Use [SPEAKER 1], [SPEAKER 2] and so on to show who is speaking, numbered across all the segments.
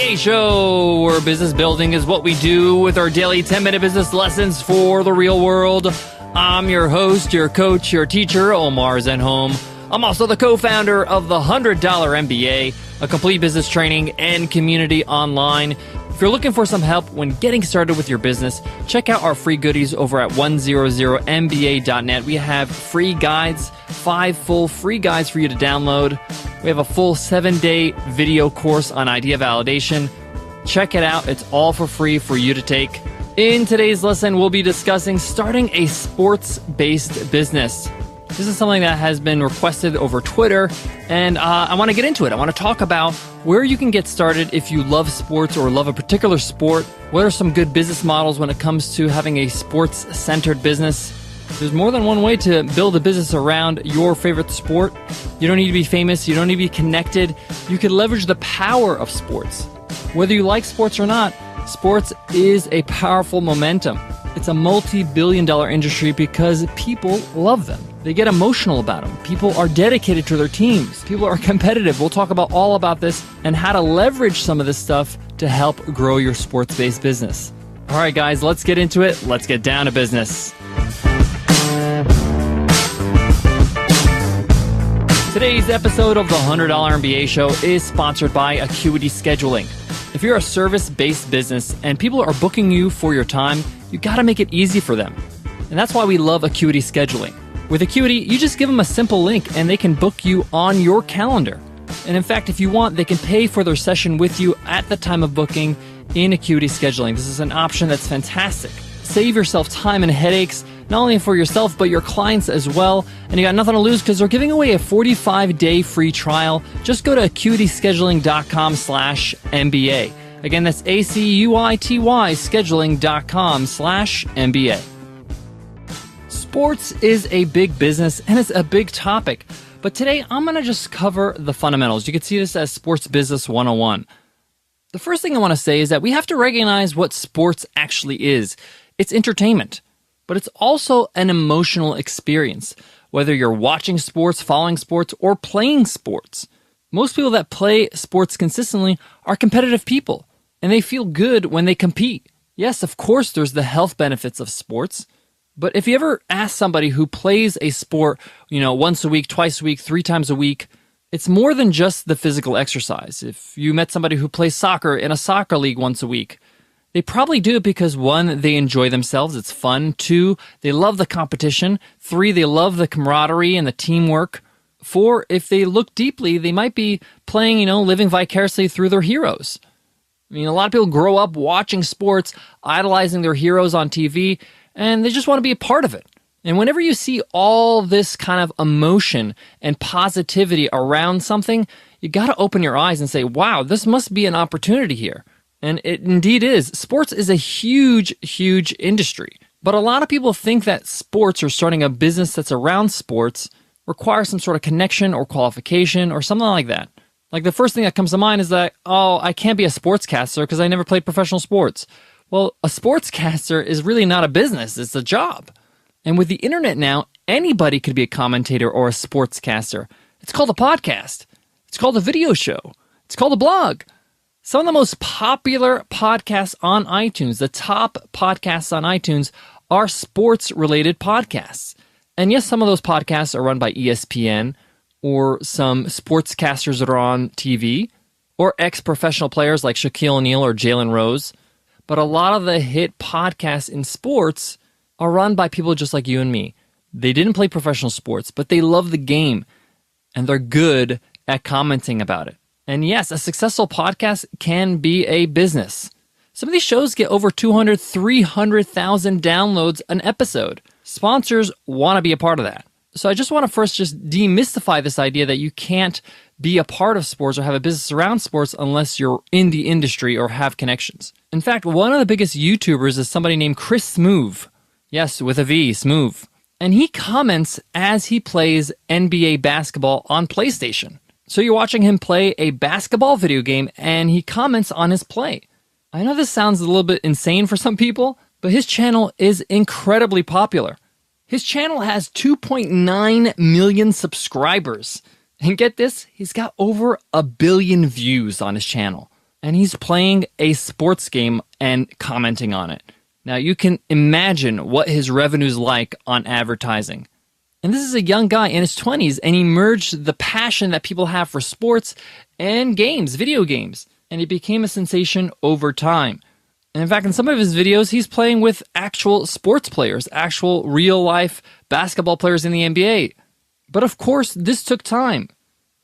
[SPEAKER 1] MBA show, where business building is what we do with our daily 10-minute business lessons for the real world. I'm your host, your coach, your teacher, Omar Zenhom. I'm also the co-founder of the $100 MBA, a complete business training and community online. If you're looking for some help when getting started with your business, check out our free goodies over at 100mba.net. We have free guides, 5 full free guides for you to download. We have a full 7-day video course on idea validation. Check it out. It's all for free for you to take. In today's lesson, we'll be discussing starting a sports-based business. This is something that has been requested over Twitter, and I want to get into it. I want to talk about where you can get started if you love sports or love a particular sport. What are some good business models when it comes to having a sports-centered business? There's more than one way to build a business around your favorite sport. You don't need to be famous. You don't need to be connected. You can leverage the power of sports. Whether you like sports or not, sports is a powerful momentum. It's a multi-billion-dollar industry because people love them. They get emotional about them. People are dedicated to their teams. People are competitive. We'll talk about all about this and how to leverage some of this stuff to help grow your sports-based business. All right, guys, let's get into it. Let's get down to business. Today's episode of the $100 MBA show is sponsored by Acuity Scheduling. If you're a service-based business and people are booking you for your time, you got to make it easy for them. And that's why we love Acuity Scheduling. With Acuity, you just give them a simple link and they can book you on your calendar. And in fact, if you want, they can pay for their session with you at the time of booking in Acuity Scheduling. This is an option that's fantastic. Save yourself time and headaches, not only for yourself, but your clients as well. And you got nothing to lose because they're giving away a 45-day free trial. Just go to acuityscheduling.com/MBA. Again, that's ACUITY scheduling.com/MBA. Sports is a big business and it's a big topic. But today, I'm going to just cover the fundamentals. You can see this as Sports Business 101. The first thing I want to say is that we have to recognize what sports actually is. It's entertainment, but it's also an emotional experience, whether you're watching sports, following sports, or playing sports. Most people that play sports consistently are competitive people, and they feel good when they compete. Yes, of course, there's the health benefits of sports, but if you ever ask somebody who plays a sport, once a week, twice a week, 3 times a week, it's more than just the physical exercise. If you met somebody who plays soccer in a soccer league once a week, they probably do it because 1, they enjoy themselves, it's fun. 2, they love the competition. 3, they love the camaraderie and the teamwork. 4, if they look deeply, they might be playing, living vicariously through their heroes. A lot of people grow up watching sports, idolizing their heroes on TV, and they just want to be a part of it. And whenever you see all this kind of emotion and positivity around something, you got to open your eyes and say, wow, this must be an opportunity here. And it indeed is. Sports is a huge, huge industry. But a lot of people think that sports or starting a business that's around sports requires some sort of connection or qualification or something like that. Like the first thing that comes to mind is that, I can't be a sportscaster because I never played professional sports. Well, a sportscaster is really not a business. It's a job. And with the internet now, anybody could be a commentator or a sportscaster. It's called a podcast. It's called a video show. It's called a blog. Some of the most popular podcasts on iTunes, the top podcasts on iTunes, are sports-related podcasts. And yes, some of those podcasts are run by ESPN or some sportscasters that are on TV or ex-professional players like Shaquille O'Neal or Jalen Rose. But a lot of the hit podcasts in sports are run by people just like you and me. They didn't play professional sports, but they love the game, and they're good at commenting about it. And yes, a successful podcast can be a business. Some of these shows get over 200, 300,000 downloads an episode. Sponsors want to be a part of that. So I just want to first just demystify this idea that you can't be a part of sports or have a business around sports unless you're in the industry or have connections. In fact, one of the biggest YouTubers is somebody named Chris Smoove. Yes, with a V, Smoove. And he comments as he plays NBA basketball on PlayStation. So you're watching him play a basketball video game and he comments on his play. I know this sounds a little bit insane for some people, but his channel is incredibly popular. His channel has 2.9 million subscribers. And get this, he's got over 1 billion views on his channel. and he's playing a sports game and commenting on it. Now, you can imagine what his revenue's like on advertising. And this is a young guy in his 20s, and he merged the passion that people have for sports and games, video games, and he became a sensation over time. And in fact, in some of his videos, he's playing with actual sports players, actual real-life basketball players in the NBA. But of course, this took time.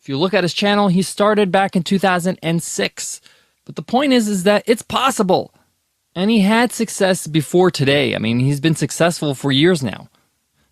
[SPEAKER 1] If you look at his channel, he started back in 2006. But the point is that it's possible. And he had success before today. I mean, he's been successful for years now.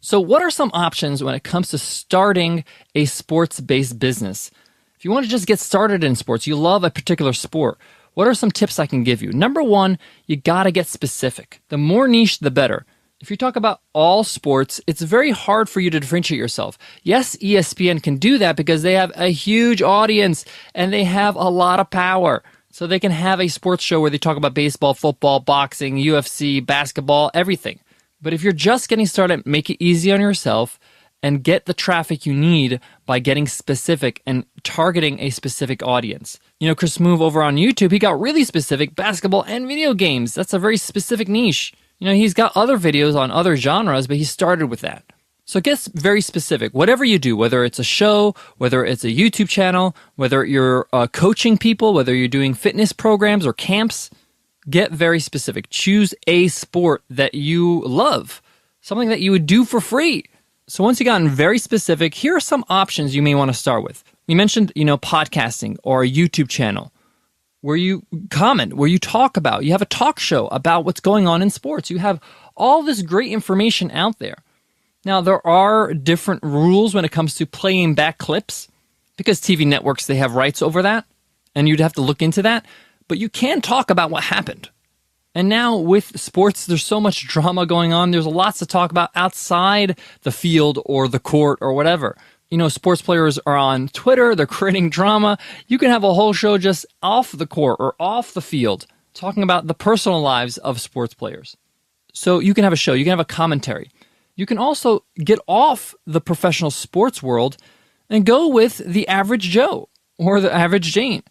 [SPEAKER 1] So what are some options when it comes to starting a sports-based business? If you want to just get started in sports, you love a particular sport, what are some tips I can give you? Number one, you got to get specific. The more niche, the better. If you talk about all sports, it's very hard for you to differentiate yourself. Yes, ESPN can do that because they have a huge audience and they have a lot of power. So they can have a sports show where they talk about baseball, football, boxing, UFC, basketball, everything. But if you're just getting started, make it easy on yourself and get the traffic you need by getting specific and targeting a specific audience. You know, Chris Move over on YouTube, he got really specific, basketball and video games. That's a very specific niche. You know, he's got other videos on other genres, but he started with that. So it gets very specific. Whatever you do, whether it's a show, whether it's a YouTube channel, whether you're coaching people, whether you're doing fitness programs or camps, get very specific. Choose a sport that you love, something that you would do for free. So once you've gotten very specific, here are some options you may want to start with. We mentioned, podcasting or a YouTube channel where you comment, where you talk about, you have a talk show about what's going on in sports. You have all this great information out there. Now, there are different rules when it comes to playing back clips because TV networks, they have rights over that, and you'd have to look into that. But you can talk about what happened. And now with sports, there's so much drama going on. There's lots to talk about outside the field or the court or whatever. Sports players are on Twitter. They're creating drama. You can have a whole show just off the court or off the field talking about the personal lives of sports players. So you can have a show. You can have a commentary. You can also get off the professional sports world and go with the average Joe or the average Jane.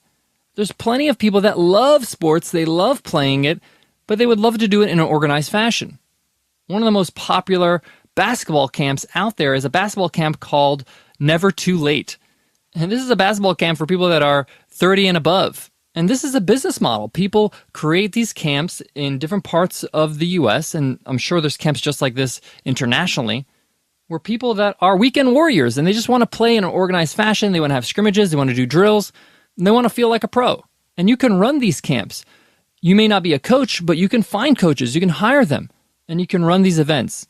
[SPEAKER 1] There's plenty of people that love sports. They love playing it, but they would love to do it in an organized fashion. One of the most popular basketball camps out there is a basketball camp called Never Too Late. And this is a basketball camp for people that are 30 and above. And this is a business model. People create these camps in different parts of the U.S., and I'm sure there's camps just like this internationally, where people that are weekend warriors, and they just want to play in an organized fashion. They want to have scrimmages. They want to do drills. And they want to feel like a pro. And you can run these camps. You may not be a coach, but you can find coaches. You can hire them, and you can run these events.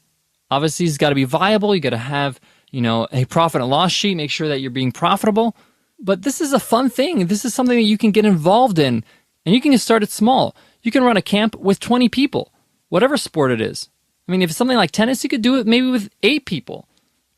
[SPEAKER 1] Obviously, it's got to be viable. You got to have, a profit and loss sheet. Make sure that you're being profitable. But this is a fun thing. This is something that you can get involved in, and you can get started small. You can run a camp with 20 people, whatever sport it is. I mean, if it's something like tennis, you could do it maybe with 8 people.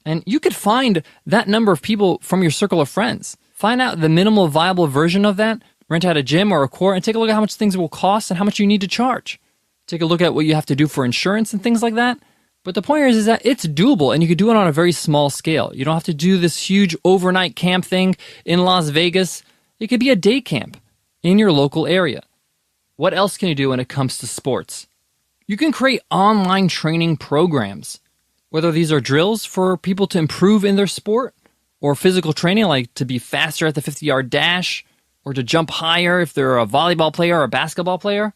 [SPEAKER 1] And you could find that number of people from your circle of friends. Find out the minimal viable version of that, rent out a gym or a court, and take a look at how much things will cost and how much you need to charge. Take a look at what you have to do for insurance and things like that. But the point is that it's doable, and you can do it on a very small scale. You don't have to do this huge overnight camp thing in Las Vegas. It could be a day camp in your local area. What else can you do when it comes to sports? You can create online training programs, whether these are drills for people to improve in their sport, or physical training like to be faster at the 50-yard dash, or to jump higher if they're a volleyball player or a basketball player.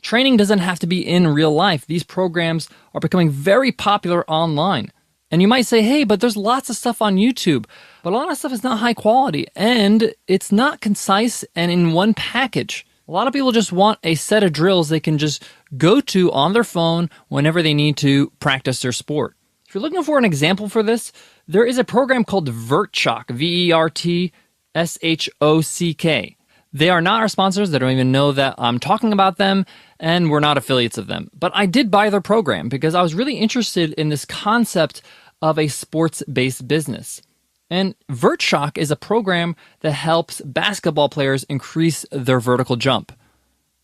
[SPEAKER 1] Training doesn't have to be in real life. These programs are becoming very popular online. And you might say, hey, but there's lots of stuff on YouTube. But a lot of stuff is not high quality, and it's not concise and in one package. A lot of people just want a set of drills they can just go to on their phone whenever they need to practice their sport. If you're looking for an example for this, there is a program called VertShock, VertShock. They are not our sponsors. They don't even know that I'm talking about them, and we're not affiliates of them. But I did buy their program because I was really interested in this concept of a sports-based business. And VertShock is a program that helps basketball players increase their vertical jump.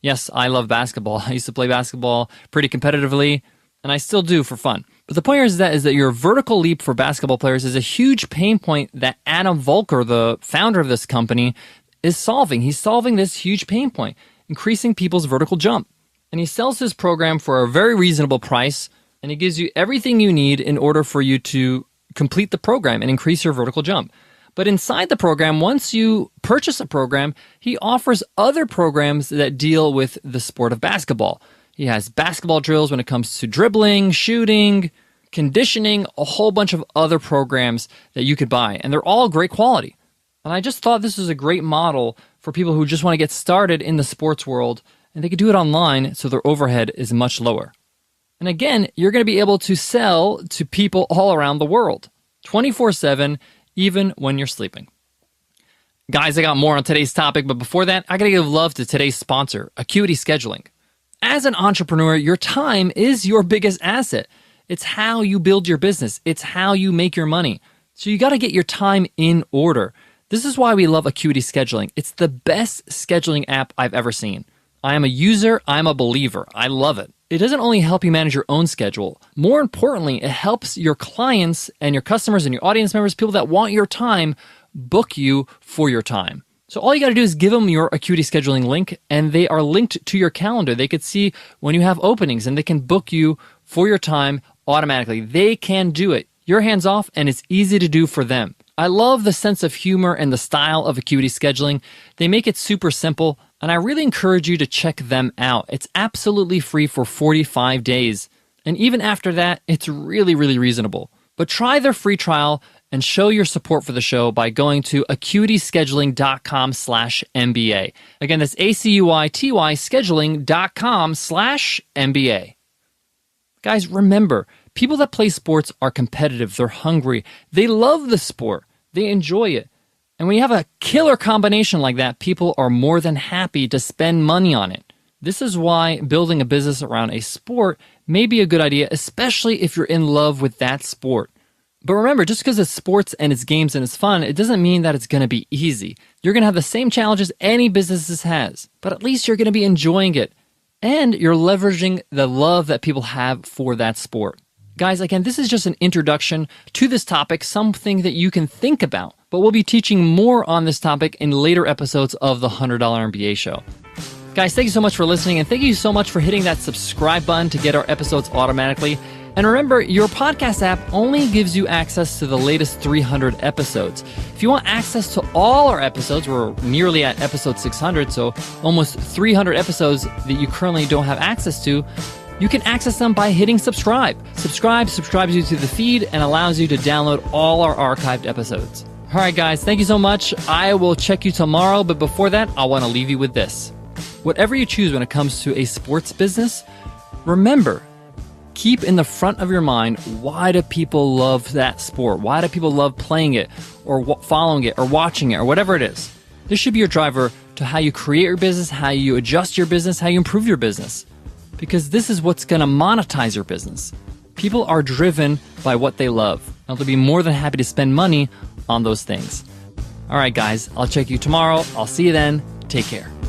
[SPEAKER 1] Yes, I love basketball. I used to play basketball pretty competitively, and I still do for fun. But the point is that your vertical leap for basketball players is a huge pain point that Adam Volker, the founder of this company, is solving. He's solving this huge pain point, increasing people's vertical jump. And he sells his program for a very reasonable price, and he gives you everything you need in order for you to complete the program and increase your vertical jump. But inside the program, once you purchase a program, he offers other programs that deal with the sport of basketball. He has basketball drills when it comes to dribbling, shooting, conditioning, a whole bunch of other programs that you could buy. And they're all great quality. And I just thought this was a great model for people who just want to get started in the sports world, and they could do it online so their overhead is much lower. And again, you're going to be able to sell to people all around the world, 24/7, even when you're sleeping. Guys, I got more on today's topic, but before that, I got to give love to today's sponsor, Acuity Scheduling. As an entrepreneur, your time is your biggest asset. It's how you build your business. It's how you make your money. So you got to get your time in order. This is why we love Acuity Scheduling. It's the best scheduling app I've ever seen. I am a user. I'm a believer. I love it. It doesn't only help you manage your own schedule. More importantly, it helps your clients and your customers and your audience members, people that want your time, book you for your time. So all you got to do is give them your Acuity Scheduling link, and they are linked to your calendar. They could see when you have openings, and they can book you for your time automatically. They can do it. You're hands off, and it's easy to do for them. I love the sense of humor and the style of Acuity Scheduling. They make it super simple, and I really encourage you to check them out. It's absolutely free for 45 days. And even after that, it's really, really reasonable. But try their free trial and show your support for the show by going to acuityscheduling.com/MBA. Again, that's ACUITY scheduling.com/MBA. Guys, remember, people that play sports are competitive. They're hungry. They love the sport. They enjoy it. And when you have a killer combination like that, people are more than happy to spend money on it. This is why building a business around a sport may be a good idea, especially if you're in love with that sport. But remember, just because it's sports and it's games and it's fun, it doesn't mean that it's going to be easy. You're going to have the same challenges any business has, but at least you're going to be enjoying it. And you're leveraging the love that people have for that sport. Guys, again, this is just an introduction to this topic, something that you can think about. But we'll be teaching more on this topic in later episodes of the $100 MBA Show. Guys, thank you so much for listening, and thank you so much for hitting that subscribe button to get our episodes automatically. And remember, your podcast app only gives you access to the latest 300 episodes. If you want access to all our episodes, we're nearly at episode 600, so almost 300 episodes that you currently don't have access to, you can access them by hitting subscribe. Subscribe subscribes you to the feed and allows you to download all our archived episodes. All right, guys, thank you so much. I will check you tomorrow, but before that, I want to leave you with this. Whatever you choose when it comes to a sports business, remember, keep in the front of your mind, why do people love that sport? Why do people love playing it or following it or watching it or whatever it is? This should be your driver to how you create your business, how you adjust your business, how you improve your business. Because this is what's going to monetize your business. People are driven by what they love, and they'll be more than happy to spend money on those things. All right, guys, I'll check you tomorrow. I'll see you then. Take care.